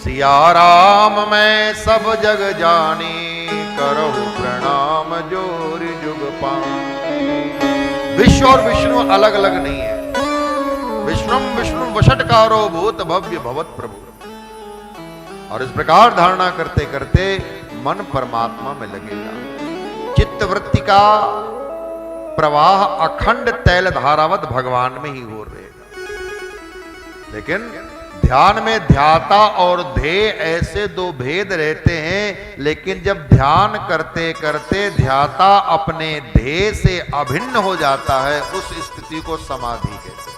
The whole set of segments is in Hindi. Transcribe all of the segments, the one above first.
सिया राम मैं सब जग जानी, करहु प्रणाम जोर जुग पानी। विश्व और विष्णु अलग अलग नहीं है। विष्णुम विष्णु वषटकारो भूत भव्य भवत प्रभु। और इस प्रकार धारणा करते करते मन परमात्मा में लगेगा। चित्त वृत्ति का प्रवाह अखंड तैल धारावत भगवान में ही हो रहेगा। लेकिन ध्यान में ध्याता और ध्येय ऐसे दो भेद रहते हैं। लेकिन जब ध्यान करते करते ध्याता अपने ध्येय से अभिन्न हो जाता है, उस स्थिति को समाधि कहते हैं।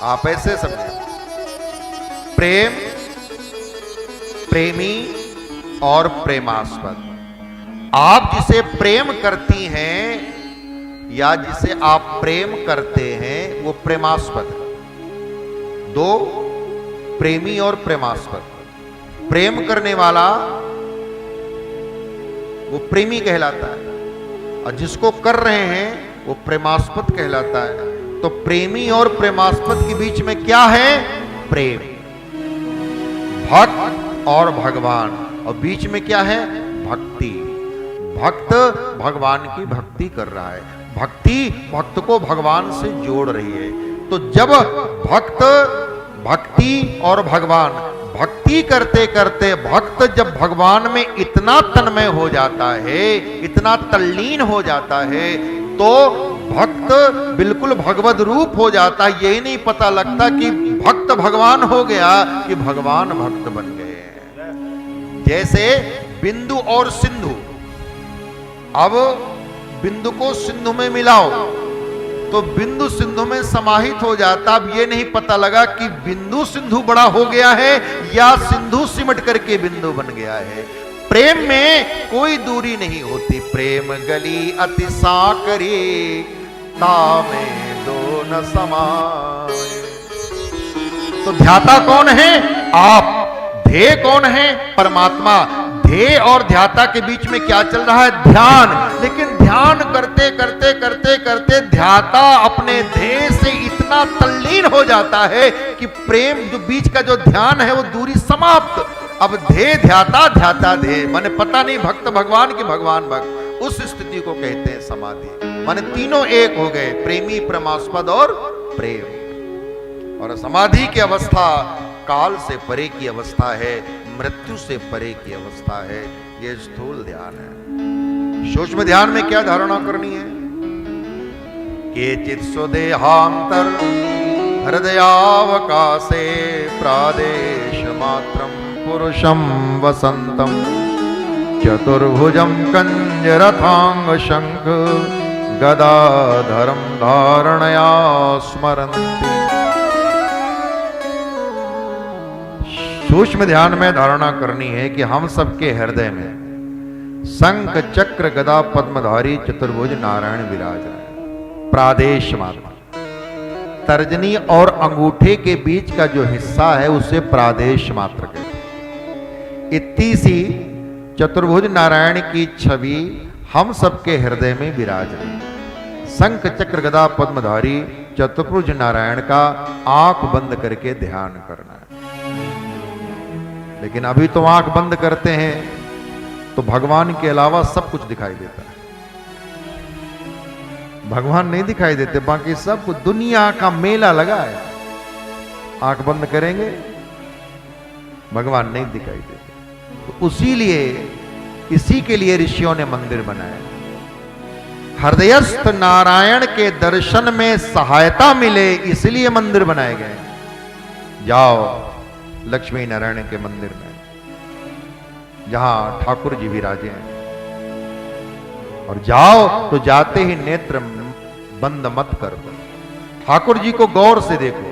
आप ऐसे समझे, प्रेम, प्रेमी और प्रेमास्पद। आप जिसे प्रेम करती हैं या जिसे आप प्रेम करते हैं वो प्रेमास्पद है। दो, प्रेमी और प्रेमास्पद। प्रेम करने वाला वो प्रेमी कहलाता है और जिसको कर रहे हैं वो प्रेमास्पद कहलाता है। तो प्रेमी और प्रेमास्पद के बीच में क्या है? प्रेम। भक्त और भगवान, और बीच में क्या है? भक्ति। भक्त भगवान की भक्ति कर रहा है, भक्ति भक्त को भगवान से जोड़ रही है। तो जब भक्त भक्ति और भगवान, भक्ति करते करते भक्त जब भगवान में इतना तन्मय हो जाता है, इतना तल्लीन हो जाता है, तो भक्त बिल्कुल भगवद रूप हो जाता है। यही नहीं पता लगता कि भक्त भगवान हो गया कि भगवान भक्त बन गए। जैसे बिंदु और सिंधु, अब बिंदु को सिंधु में मिलाओ तो बिंदु सिंधु में समाहित हो जाता। अब ये नहीं पता लगा कि बिंदु सिंधु बड़ा हो गया है या सिंधु सिमट करके बिंदु बन गया है। प्रेम में कोई दूरी नहीं होती। प्रेम गली अति साकरी, तामे दो न समाए। तो ध्याता कौन है? आप। ध्येय कौन है? परमात्मा। ध्येय और ध्याता के बीच में क्या चल रहा है? ध्यान। लेकिन ध्यान करते करते करते करते ध्याता अपने ध्येय से इतना तल्लीन हो जाता है कि प्रेम जो बीच का जो ध्यान है वो दूरी समाप्त। अब ध्येय ध्याता, ध्याता ध्येय, माने पता नहीं भक्त भगवान की भगवान भक्त। उस स्थिति को कहते हैं समाधि। माने तीनों एक हो गए, प्रेमी, प्रेमास्पद और प्रेम। और समाधि की अवस्था काल से परे की अवस्था है, मृत्यु से परे की अवस्था है। यह स्थूल ध्यान है। सूक्ष्म ध्यान में क्या धारणा करनी है? केचित् स्वदेहांतर हृदयावकाशे प्रादेश मात्रम पुरुषम वसंतम चतुर्भुजम कंजरथांग शंख गदाधरम धारणया स्मरन्ति। सूक्ष्म ध्यान में धारणा करनी है कि हम सबके हृदय में शंख चक्र गदा पद्मधारी चतुर्भुज नारायण विराज रहे। प्रादेश मात्र, तर्जनी और अंगूठे के बीच का जो हिस्सा है उसे प्रादेश मात्र कहते हैं। इतनी सी चतुर्भुज नारायण की छवि हम सबके हृदय में विराज रही। शंख चक्र गदा पद्मधारी चतुर्भुज नारायण का आंख बंद करके ध्यान करना है। लेकिन अभी तो आंख बंद करते हैं तो भगवान के अलावा सब कुछ दिखाई देता है। भगवान नहीं दिखाई देते, बाकी सब कुछ दुनिया का मेला लगा है। आंख बंद करेंगे भगवान नहीं दिखाई देते। तो इसी के लिए ऋषियों ने मंदिर बनाया। हृदयस्थ नारायण के दर्शन में सहायता मिले, इसलिए मंदिर बनाए गए। जाओ लक्ष्मी नारायण के मंदिर में, जहां ठाकुर जी विराजे हैं, और जाओ तो जाते ही नेत्र बंद मत कर दो। ठाकुर जी को गौर से देखो,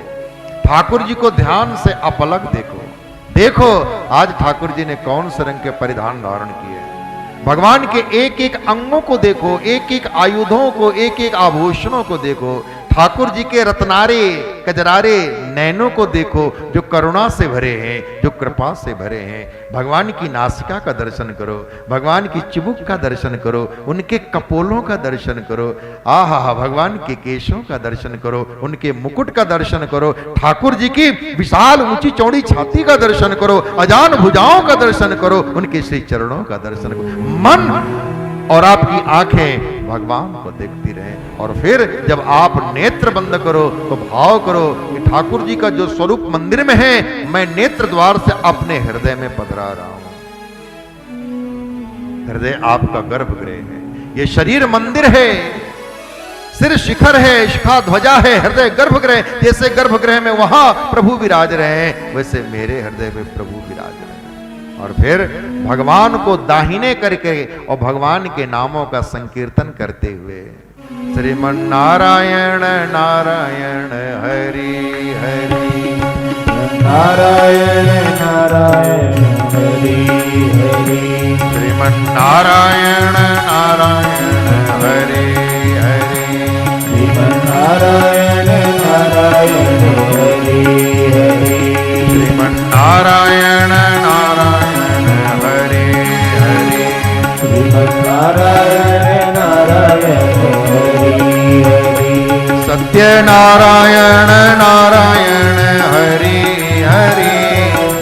ठाकुर जी को ध्यान से अपलक देखो। देखो आज ठाकुर जी ने कौन से रंग के परिधान धारण किए। भगवान के एक एक अंगों को देखो, एक एक आयुधों को, एक एक आभूषणों को देखो। ठाकुर जी के रत्नारे कजरारे नैनों को देखो, जो करुणा से भरे हैं, जो कृपा से भरे हैं। भगवान की नासिका का दर्शन करो, भगवान की चिबुक का दर्शन करो, उनके कपोलों का दर्शन करो, आहा भगवान के केशों का दर्शन करो, उनके मुकुट का दर्शन करो, ठाकुर जी की विशाल ऊंची चौड़ी छाती का दर्शन करो, अजान भुजाओं का दर्शन करो, उनके श्री चरणों का दर्शन करो। मन और आपकी आंखें भगवान को देखती रहे। और फिर जब आप नेत्र बंद करो तो भाव करो कि ठाकुर जी का जो स्वरूप मंदिर में है, मैं नेत्र द्वार से अपने हृदय में पधरा रहा हूं। हृदय आपका गर्भगृह है, ये शरीर मंदिर है, सिर शिखर है, शिखा ध्वजा है, हृदय गर्भगृह। जैसे गर्भगृह में वहां प्रभु विराज रहे हैं, वैसे मेरे हृदय में प्रभु विराज रहे हैं। और फिर भगवान को दाहिने करके और भगवान के नामों का संकीर्तन करते हुए श्रीमन नारायण नारायण हरि हरि, नारायण नारायण हरि हरि, श्रीमन नारायण नारायण हरि हरि, श्रीमन नारायण नारायण हरि हरि, श्रीमन नारायण नारायण हरि हरि, श्रीमन नारायण नारायण हरि हरि, सत्यनारायण नारायण हरि हरि,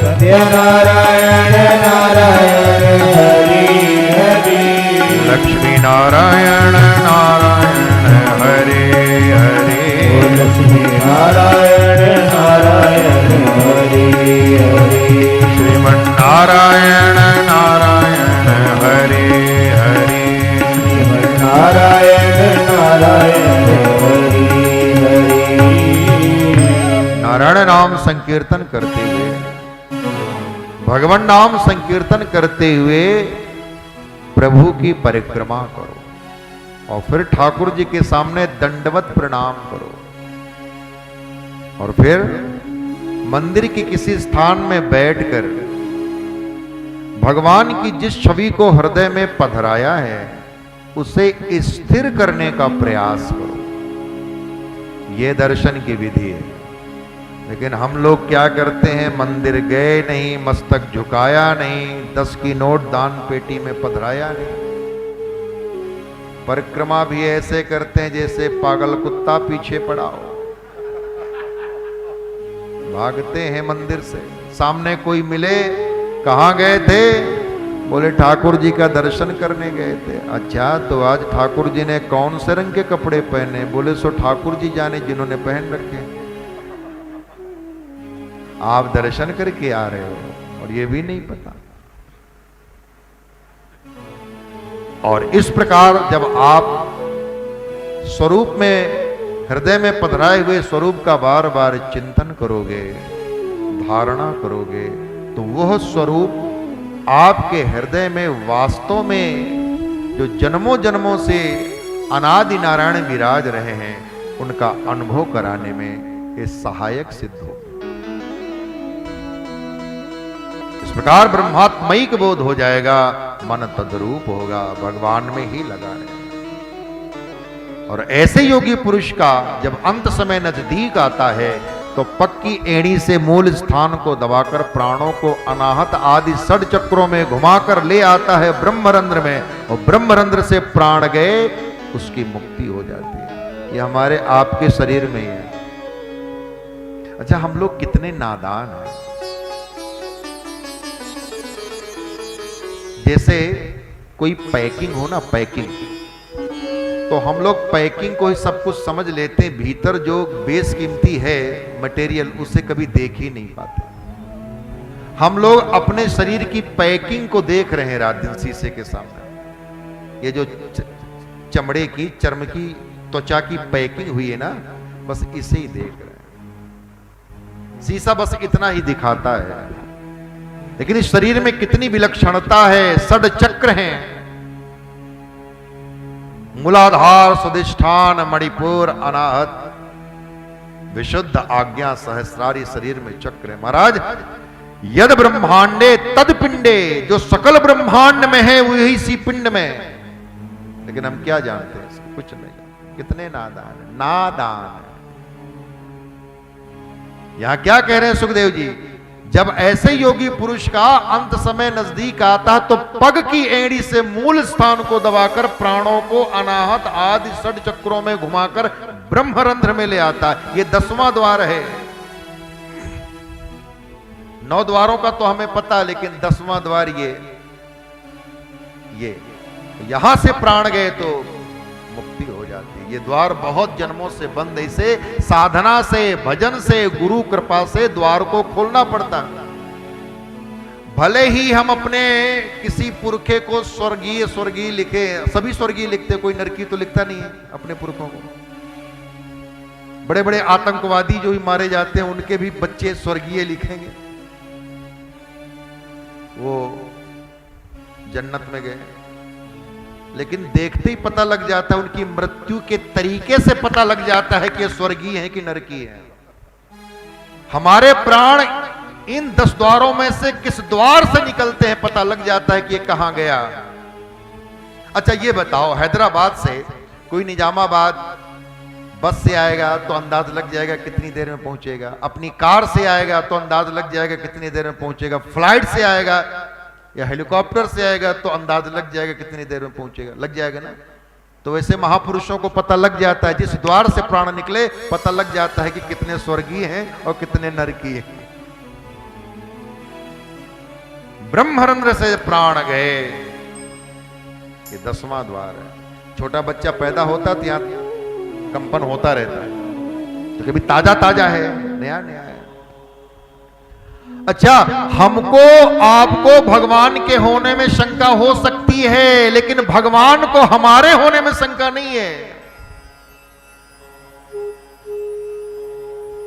सत्यनारायण नारायण हरि हरि, लक्ष्मी नारायण नारायण हरि हरि, लक्ष्मी नारायण नारायण हरि हरि, श्रीमन नारायण नारायण हरि हरि, श्रीमन नारायण नारायण हरि हरि। नारायण नाम संकीर्तन करते हुए, भगवान नाम संकीर्तन करते हुए प्रभु की परिक्रमा करो और फिर ठाकुर जी के सामने दंडवत प्रणाम करो। और फिर मंदिर के किसी स्थान में बैठकर भगवान की जिस छवि को हृदय में पधराया है उसे स्थिर करने का प्रयास करो। यह दर्शन की विधि है। लेकिन हम लोग क्या करते हैं, मंदिर गए नहीं, मस्तक झुकाया नहीं, 10 की नोट दान पेटी में पधराया नहीं। परिक्रमा भी ऐसे करते हैं जैसे पागल कुत्ता पीछे पड़ा हो, भागते हैं मंदिर से। सामने कोई मिले, कहाँ गए थे? बोले ठाकुर जी का दर्शन करने गए थे। अच्छा, तो आज ठाकुर जी ने कौन से रंग के कपड़े पहने? बोले सो ठाकुर जी जाने जिन्होंने पहन रखे। आप दर्शन करके आ रहे हो और ये भी नहीं पता। और इस प्रकार जब आप स्वरूप में, हृदय में पधराए हुए स्वरूप का बार बार चिंतन करोगे, धारणा करोगे, तो वह स्वरूप आपके हृदय में वास्तव में जो जन्मों जन्मों से अनादि नारायण विराज रहे हैं उनका अनुभव कराने में ये सहायक सिद्ध हो। इस प्रकार ब्रह्मात्मयिक बोध हो जाएगा, मन तद्रूप होगा, भगवान में ही लगा रहेगा। और ऐसे योगी पुरुष का जब अंत समय नजदीक आता है तो पक्की एड़ी से मूल स्थान को दबाकर प्राणों को अनाहत आदि षड चक्रों में घुमाकर ले आता है ब्रह्मरंध्र में, और ब्रह्मरंध्र से प्राण गए उसकी मुक्ति हो जाती है। ये हमारे आपके शरीर में ही है। अच्छा, हम लोग कितने नादान हैं। जैसे कोई पैकिंग हो ना, पैकिंग, तो हम लोग पैकिंग को ही सब कुछ समझ लेते हैं, भीतर जो बेस कीमती है मटेरियल उसे कभी देख ही नहीं पाते। हम लोग अपने शरीर की पैकिंग को देख रहे हैं रात दिन शीशे के सामने। ये जो चमड़े की, चर्म की, त्वचा की पैकिंग हुई है ना, बस इसे ही देख रहे हैं। शीशा बस इतना ही दिखाता है, लेकिन इस शरीर में कितनी विलक्षणता है, षड चक्र हैं। मूलाधार, स्वादिष्ठान, मणिपुर, अनाहत, विशुद्ध आज्ञा, सहस्रारी शरीर में चक्र है। महाराज, यद ब्रह्मांडे तद पिंडे, जो सकल ब्रह्मांड में है वही इसी पिंड में। लेकिन हम क्या जानते हैं? कुछ नहीं। कितने नादान है, नादान। यहां क्या कह रहे हैं सुखदेव जी, जब ऐसे योगी पुरुष का अंत समय नजदीक आता है तो पग की एड़ी से मूल स्थान को दबाकर प्राणों को अनाहत आदि षड चक्रों में घुमाकर ब्रह्मरंध्र में ले आता है। ये 10वां द्वार है। 9 द्वारों का तो हमें पता, लेकिन 10वां द्वार ये यहां से प्राण गए तो मुक्ति हो जाती है। ये द्वार बहुत जन्मों से बंद है, इसे साधना से, भजन से, गुरु कृपा से द्वार को खोलना पड़ता है। भले ही हम अपने किसी पुरखे को स्वर्गीय लिखे, सभी स्वर्गीय लिखते, कोई नरकी तो लिखता नहीं है अपने पुरखों को। बड़े बड़े आतंकवादी जो ही मारे जाते हैं उनके भी बच्चे स्वर्गीय लिखेंगे, वो जन्नत में गए। लेकिन देखते ही पता लग जाता है, उनकी मृत्यु के तरीके से पता लग जाता है कि ये स्वर्गीय है कि नरकी है। हमारे प्राण इन 10 द्वारों में से किस द्वार से निकलते हैं पता लग जाता है कि ये कहां गया। अच्छा ये बताओ, हैदराबाद से कोई निजामाबाद बस से आएगा तो अंदाज लग जाएगा कितनी देर में पहुंचेगा, अपनी कार से आएगा तो अंदाज लग जाएगा कितनी देर में पहुंचेगा, फ्लाइट से आएगा या हेलीकॉप्टर से आएगा तो अंदाज लग जाएगा कितनी देर में पहुंचेगा, लग जाएगा ना। तो वैसे महापुरुषों को पता लग जाता है, जिस द्वार से प्राण निकले पता लग जाता है कि कितने स्वर्गीय हैं और कितने नरकीय हैं। ब्रह्मरंध्र से प्राण गए, ये 10वां द्वार है। छोटा बच्चा पैदा होता तो यहां कंपन होता रहता है, तो कभी ताजा ताजा है, नया नया है। अच्छा, हमको आपको भगवान के होने में शंका हो सकती है, लेकिन भगवान को हमारे होने में शंका नहीं है।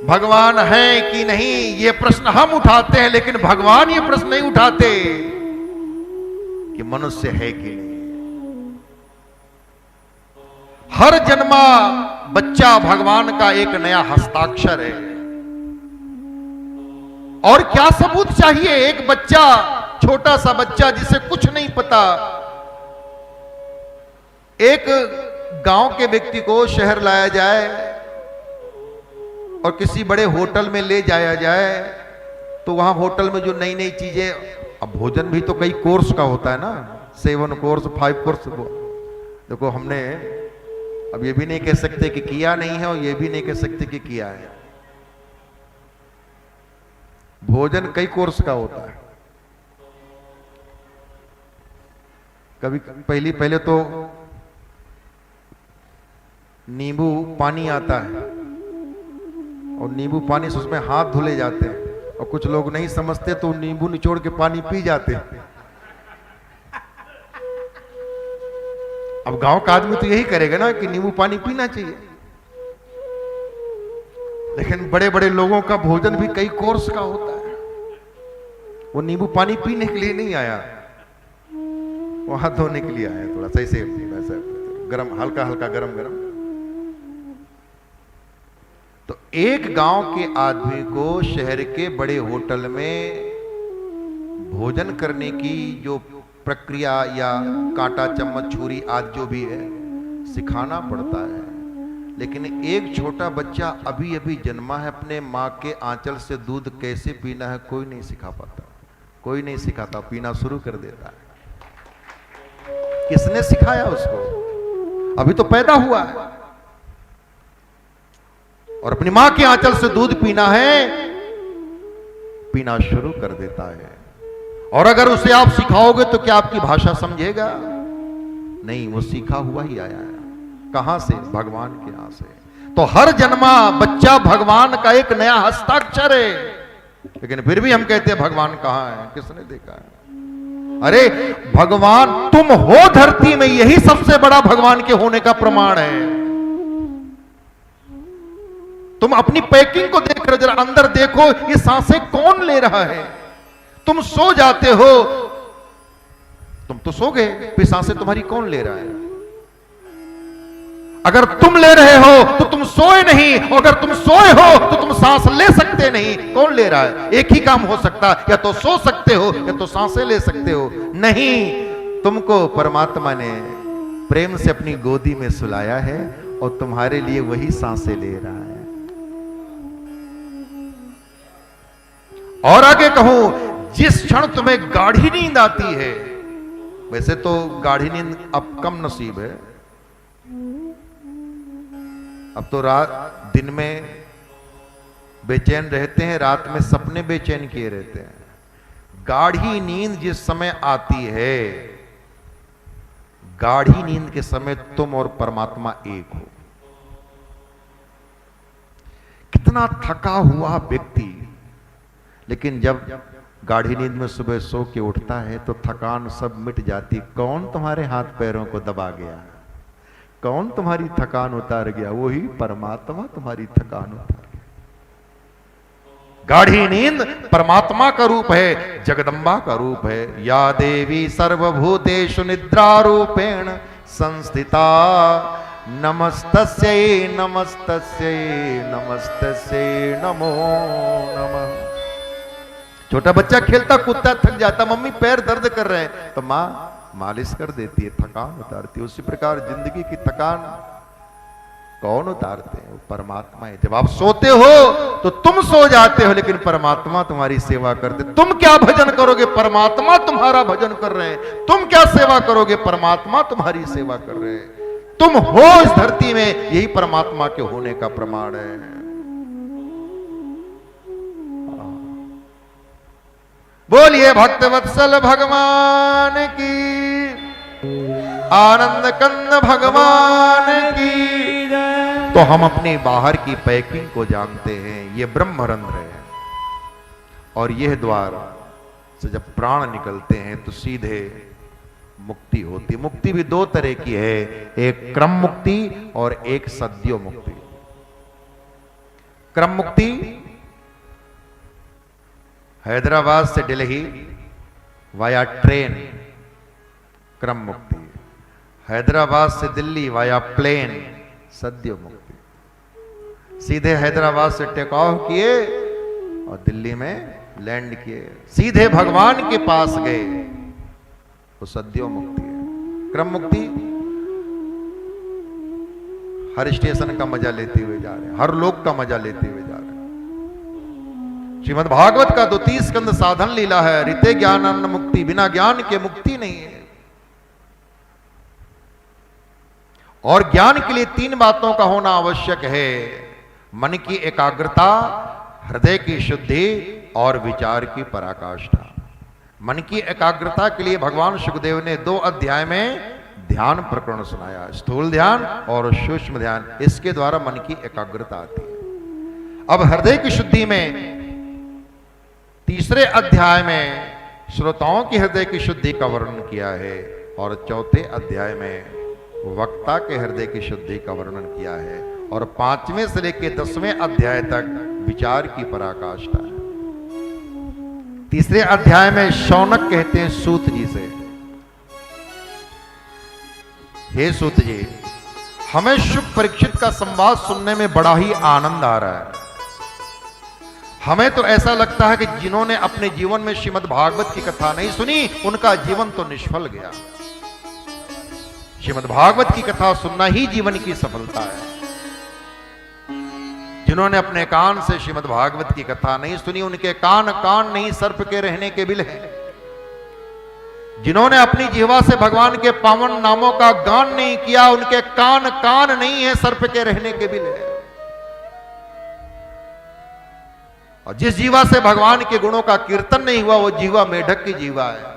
भगवान है कि नहीं ये प्रश्न हम उठाते हैं, लेकिन भगवान ये प्रश्न नहीं उठाते कि मनुष्य है कि नहीं। हर जन्मा बच्चा भगवान का एक नया हस्ताक्षर है। और क्या सबूत चाहिए? एक बच्चा, छोटा सा बच्चा जिसे कुछ नहीं पता, एक गांव के व्यक्ति को शहर लाया जाए और किसी बड़े होटल में ले जाया जाए, तो वहां होटल में जो नई नई चीजें, अब भोजन भी तो कई कोर्स का होता है ना, 7 कोर्स 5 कोर्स। देखो हमने अब ये भी नहीं कह सकते कि किया नहीं है और ये भी नहीं कह सकते कि किया है। भोजन कई कोर्स का होता है। कभी पहले तो नींबू पानी आता है और नींबू पानी से उसमें हाथ धुले जाते हैं, और कुछ लोग नहीं समझते तो नींबू निचोड़ के पानी पी जाते हैं। अब गांव का आदमी तो यही करेगा ना कि नींबू पानी पीना चाहिए, लेकिन बड़े बड़े लोगों का भोजन भी कई कोर्स का होता है। वो नींबू पानी पीने के लिए नहीं आया, वो हाथ धोने के लिए आया, थोड़ा सही से वैसा गरम, हल्का हल्का गरम गरम। तो एक गांव के आदमी को शहर के बड़े होटल में भोजन करने की जो प्रक्रिया या कांटा चम्मच छुरी आदि जो भी है सिखाना पड़ता है। लेकिन एक छोटा बच्चा अभी अभी जन्मा है, अपने माँ के आंचल से दूध कैसे पीना है कोई नहीं सिखा पाता, कोई नहीं सिखाता, पीना शुरू कर देता है। किसने सिखाया उसको? अभी तो पैदा हुआ है और अपनी माँ के आंचल से दूध पीना है, पीना शुरू कर देता है। और अगर उसे आप सिखाओगे तो क्या आपकी भाषा समझेगा? नहीं, वो सीखा हुआ ही आया है। कहां से? भगवान के यहां से। तो हर जन्मा बच्चा भगवान का एक नया हस्ताक्षर है, लेकिन फिर भी हम कहते हैं भगवान कहां है, किसने देखा है? अरे भगवान तुम हो धरती में, यही सबसे बड़ा भगवान के होने का प्रमाण है। तुम अपनी पैकिंग को देख रहे हो, जरा अंदर देखो, ये सांसें कौन ले रहा है? तुम सो जाते हो, तुम तो सो गए, फिर सांसें तुम्हारी कौन ले रहा है? अगर तुम ले रहे हो तो तुम सोए नहीं, और अगर तुम सोए हो तो तुम सांस ले सकते नहीं। कौन ले रहा है? एक ही काम हो सकता, या तो सो सकते हो या तो सांसें ले सकते हो। नहीं, तुमको परमात्मा ने प्रेम से अपनी गोदी में सुलाया है और तुम्हारे लिए वही सांसें ले रहा है। और आगे कहूं, जिस क्षण तुम्हें गाढ़ी नींद आती है, वैसे तो गाढ़ी नींद अब कम नसीब है, अब तो रात दिन में बेचैन रहते हैं, रात में सपने बेचैन किए रहते हैं। गाढ़ी नींद जिस समय आती है, गाढ़ी नींद के समय तुम और परमात्मा एक हो। कितना थका हुआ व्यक्ति, लेकिन जब गाढ़ी नींद में सुबह सो के उठता है तो थकान सब मिट जाती। कौन तुम्हारे हाथ पैरों को दबा गया, कौन तुम्हारी थकान उतार गया? वही परमात्मा तुम्हारी थकान उतार गया। गाढ़ी नींद परमात्मा का रूप है, जगदम्बा का रूप है। या देवी सर्वभूतेषु निद्रा रूपेण संस्थिता, नमस्तस्यै नमस्तस्यै नमस्तस्यै नमो नमः। छोटा बच्चा खेलता कूदता थक जाता, मम्मी पैर दर्द कर रहे हैं, तो माँ मालिश कर देती है, थकान उतारती है। उसी प्रकार जिंदगी की थकान कौन उतारते हैं? परमात्मा है। जब आप सोते हो तो तुम सो जाते हो, लेकिन परमात्मा तुम्हारी सेवा करते। तुम क्या भजन करोगे, परमात्मा तुम्हारा भजन कर रहे हैं। तुम क्या सेवा करोगे, परमात्मा तुम्हारी सेवा कर रहे हैं। तुम हो इस धरती में, यही परमात्मा के होने का प्रमाण है। बोलिए भक्त वत्सल भगवान की, आनंद कंद भगवान की। तो हम अपने बाहर की पैकिंग को जानते हैं, ये ब्रह्मरंध्र है, और यह द्वार से जब प्राण निकलते हैं तो सीधे मुक्ति होती। मुक्ति भी दो तरह की है, एक क्रम मुक्ति और एक सद्यो मुक्ति। क्रम मुक्ति हैदराबाद से दिल्ली वाया ट्रेन क्रम मुक्ति, हैदराबाद से दिल्ली वाया प्लेन सद्यो मुक्ति। सीधे हैदराबाद से टेक ऑफ किए और दिल्ली में लैंड किए, सीधे भगवान के पास गए, तो सद्यो मुक्ति है। क्रम मुक्ति हर स्टेशन का मजा लेते हुए जा रहे हैं, हर लोक का मजा लेते हुए जा रहे हैं। श्रीमद् भागवत का 32 स्कंद साधन लीला है। ऋते ज्ञानान्न मुक्ति, बिना ज्ञान के मुक्ति नहीं है। और ज्ञान के लिए 3 बातों का होना आवश्यक है, मन की एकाग्रता, हृदय की शुद्धि और विचार की पराकाष्ठा। मन की एकाग्रता के लिए भगवान सुखदेव ने 2 अध्याय में ध्यान प्रकरण सुनाया, स्थूल ध्यान और सूक्ष्म ध्यान। इसके द्वारा मन की एकाग्रता आती है। अब हृदय की शुद्धि में 3 अध्याय में श्रोताओं की हृदय की शुद्धि का वर्णन किया है, और 4 अध्याय में वक्ता के हृदय की शुद्धि का वर्णन किया है, और 5वें से लेकर 10वें अध्याय तक विचार की पराकाष्ठा है। 3 अध्याय में शौनक कहते हैं सूत जी से, हे सूत जी, हमें शुक परीक्षित का संवाद सुनने में बड़ा ही आनंद आ रहा है। हमें तो ऐसा लगता है कि जिन्होंने अपने जीवन में श्रीमद् भागवत की कथा नहीं सुनी, उनका जीवन तो निष्फल गया। श्रीमद् भागवत की कथा सुनना ही जीवन की सफलता है। जिन्होंने अपने कान से श्रीमद् भागवत की कथा नहीं सुनी, उनके कान कान नहीं सर्प के रहने के बिल हैं। जिन्होंने अपनी जिह्वा से भगवान के पावन नामों का गान नहीं किया, उनके कान कान नहीं है, सर्प के रहने के बिल है। और जिस जीवा से भगवान के गुणों का कीर्तन नहीं हुआ, वो जीवा मेढक की जीवा है।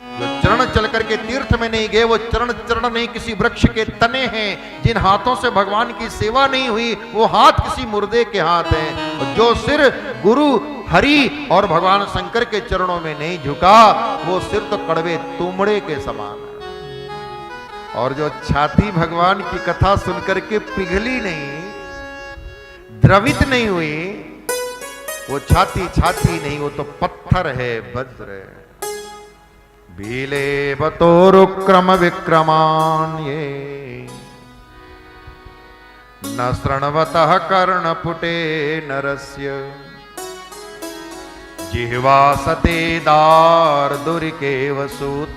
जो चरण चल करके तीर्थ में नहीं गए, वो चरण चरण नहीं किसी वृक्ष के तने हैं। जिन हाथों से भगवान की सेवा नहीं हुई, वो हाथ किसी मुर्दे के हाथ हैं। और जो सिर गुरु हरि और भगवान शंकर के चरणों में नहीं झुका, वो सिर तो कड़वे तुमड़े के समान है। और जो छाती भगवान की कथा सुनकर के पिघली नहीं, द्रवित नहीं हुई, वो छाती छाती नहीं, वो तो पत्थर है, वज्र है। भीले बतोरुक्रम विक्रमान ये, न शृण्वतः कर्णपुटे नरस्य, जिह्वा सते दार्दुरिकेव सूत,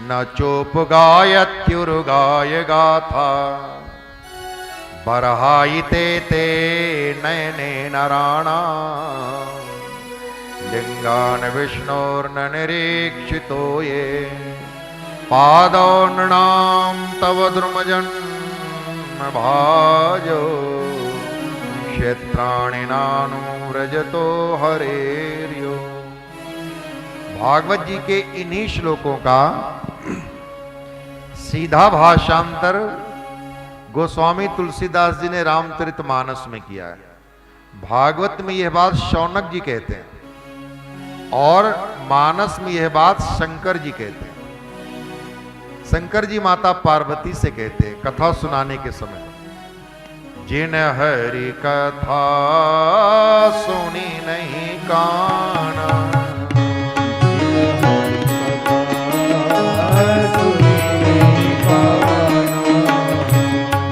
न चोपगायत्युर्गाय गाथा बरहायिते ते नयने नराणा लिंगान विष्णोर्न निरीक्षितो ये पादौ नृणां तव द्रुमजन्म भाजो क्षेत्राणि नानुव्रजतो हरेर्यो। भागवत जी के इन्हीं श्लोकों का सीधा भाषांतर गोस्वामी तुलसीदास जी ने रामचरितमानस में किया है। भागवत में यह बात शौनक जी कहते हैं और मानस में यह बात शंकर जी कहते हैं। शंकर जी माता पार्वती से कहते हैं कथा सुनाने के समय, जिन हरि कथा सुनी नहीं काना,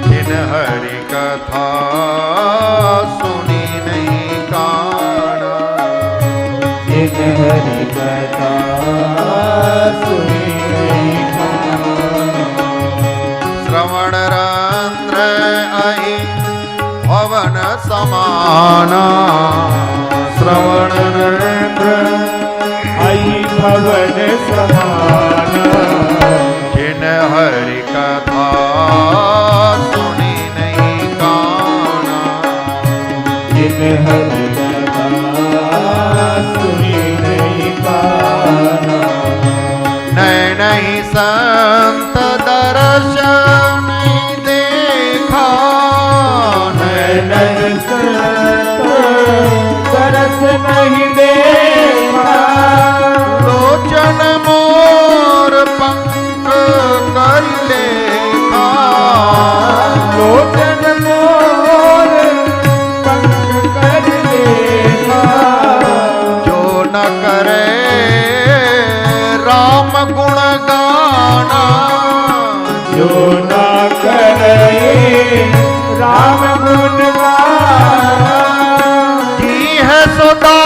जिन हरि कथा सुनी नहीं काना, जिन हरि कथा सुनी नहीं काना, श्रवण रंध्र अहि भवन समाना, श्रवण रंध्र अहि भवन समाना, जिन हरि कथा सुनी नहीं काना, जिन हरि कथा सुनी नहीं काना, नैन ही संत दर्शन देखा, नैन तरस नहीं देखा, लोचन मोर पंख कर लेखा, लोचन मोर पंख कर देखा, जो न करे राम गुण गाना, जो ना करे राम गुण गाना, जी है सदा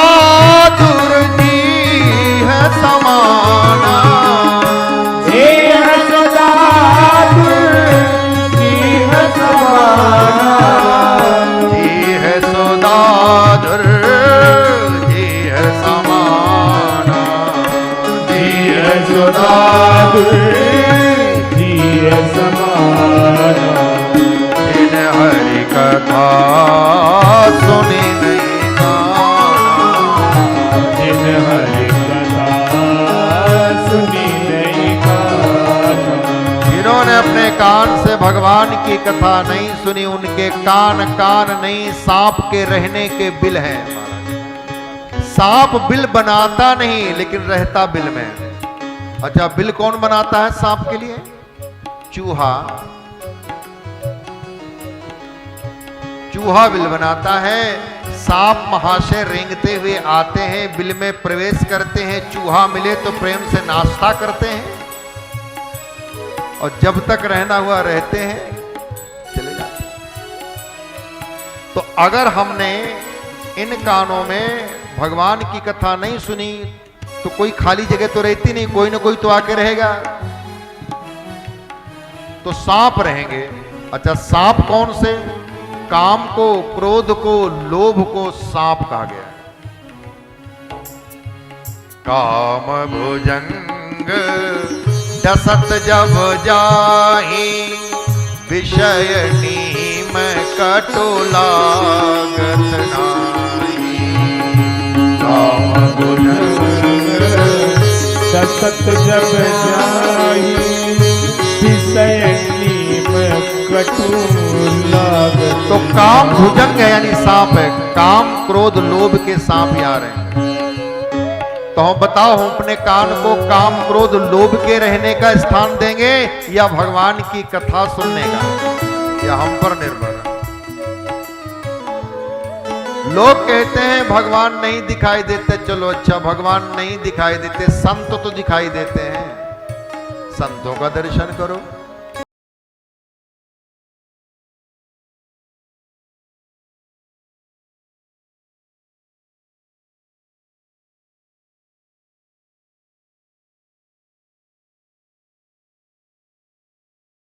दूर जी है समाना, हे सदा जी है समाना, जी है सदा दूर जी है समाना, जी है सदा जी है समाना, जिन हरि कथा सुनी नहीं काना, जिन हरि कथा सुनी नहीं काना, जिन्होंने अपने कान से भगवान की कथा नहीं सुनी उनके कान कान नहीं सांप के रहने के बिल हैं। सांप बिल बनाता नहीं लेकिन रहता बिल में। अच्छा, बिल कौन बनाता है सांप के लिए? चूहा। चूहा बिल बनाता है। सांप महाशय रेंगते हुए आते हैं, बिल में प्रवेश करते हैं, चूहा मिले तो प्रेम से नाश्ता करते हैं और जब तक रहना हुआ रहते हैं, चले जाते हैं। तो अगर हमने इन कानों में भगवान की कथा नहीं सुनी तो कोई खाली जगह तो रहती नहीं, कोई ना कोई तो आके रहेगा। तो सांप रहेंगे। अच्छा, सांप कौन से? काम को, क्रोध को, लोभ को सांप कहा गया। काम भुजंग डसत जब जाही, विषय नीम कटु लागत नाही। काम भुजंग डसत जब जाही, विषय नीम कटु लागत। तो काम भुजंग है यानी सांप है। काम, क्रोध, लोभ के सांप यहाँ रहे। तो हम बताओ, हम अपने कान को काम, क्रोध, लोभ के रहने का स्थान देंगे या भगवान की कथा सुनने का? या हम पर निर्भर है। लोग कहते हैं भगवान नहीं दिखाई देते। चलो अच्छा, भगवान नहीं दिखाई देते, संत तो दिखाई देते हैं। संतों का दर्शन करो।